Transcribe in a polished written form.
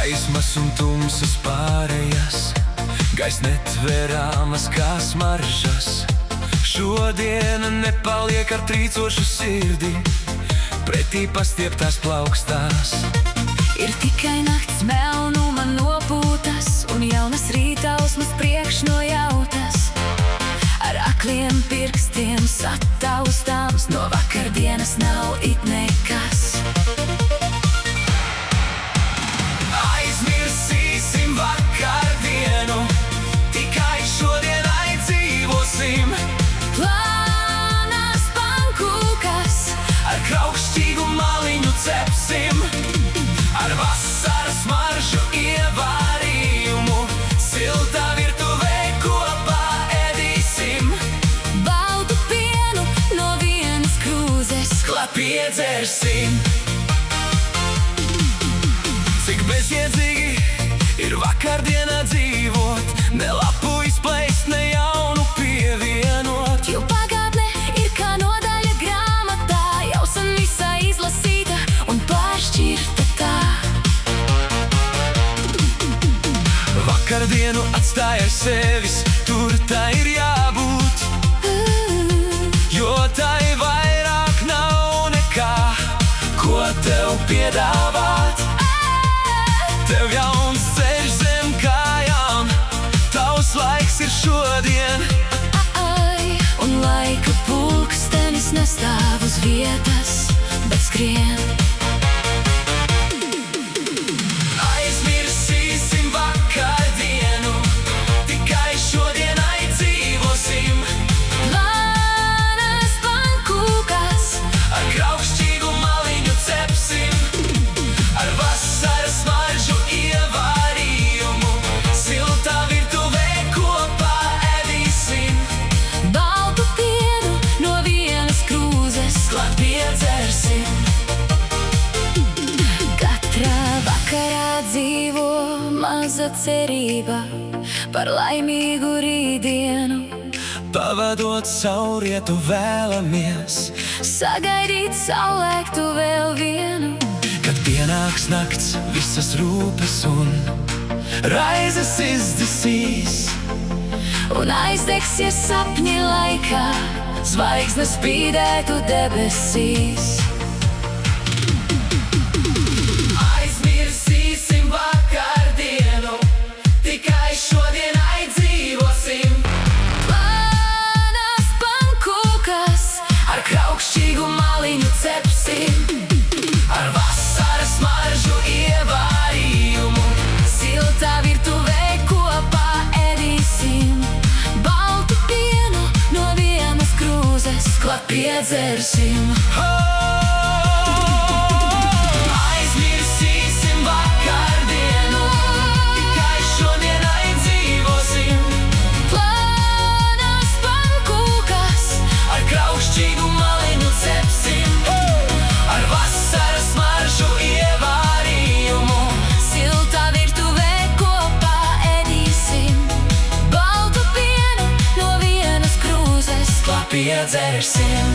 Gaismas un tumsas pārējas, gaismas netvērāmas kā smaržas. Šodiena nepaliek ar trīcošu sirdi, pretī pastieptās plaukstās. Ir tikai nakts melnuma nopūtas un jaunas rītausmas priekšnojautas. Ar akliem pirkstiem sataustāms, no vakardienas nav it nekas. Aizmirsīsim vakardienu, tikai šodienai dzīvosim. Plānās pankūkas, Ar kraukšķīgu maliņu cepsim, ar vasaras maržu ievārījumu, siltā virtuvē kopā ēdīsim. baltu pienu no vienas krūzes, Klāt piedzersim. Cik bezjēdzīgi ir vakardienā dzīvot, ne lapu izplēst, ne jaunu pievienot. jo pagātne ir kā nodaļa grāmatā, jau sen visā izlasīta un pāršķirta tā. Vakardienu atstāj aiz sevis, tur tā ir jābūt, jo tai vairāk nav nekā, ko tev piedāvāt. Tev jauns ceļš zem kājām, tavs laiks ir šodien. Ai, un laika pulkstenis nestāv uz vietas, bet skrien. Aizmirsīsim vakardienu, tikai šodienai dzīvosim. Plānās pankūkas, Ar kraukšķīgu maliņu cepsim, ar vasaras maržu ievārījumu, siltā virtuvē kopā ēdīsim. baltu pienu no vienas krūzes, Klāt piedzersim. katrā vakarā dzīvo maza cerība par laimīgu rītdienu. Pavadot saulrietu vēlamies, Sagaidīt saulēktu vēl vienu, kad pienāks nakts, visas rūpes un raizes izdzisīs. un aizdegsies sapņi laikā, zvaigznes spīdētu debesīs. Aizmirsīsim vakardienu, tikai šodienai dzīvosim. Plānās pankūkas, Ar kraukšķīgu maliņu cepsim, ar vasaras maržu ievārījumu, siltā virtuvē kopā ēdīsim. Baltu pienu no vienas krūzes, klāt piedzersim. Aizmirsīsim vakardienu, tikai šodienai dzīvosim. plānās pankūkas, Ar kraukšķīgu maliņu cepsim, ar vasaras maržu ievārījumu, siltā virtuvē kopā ēdīsim. Baltu pienu no vienas krūzes, klāt piedzersim.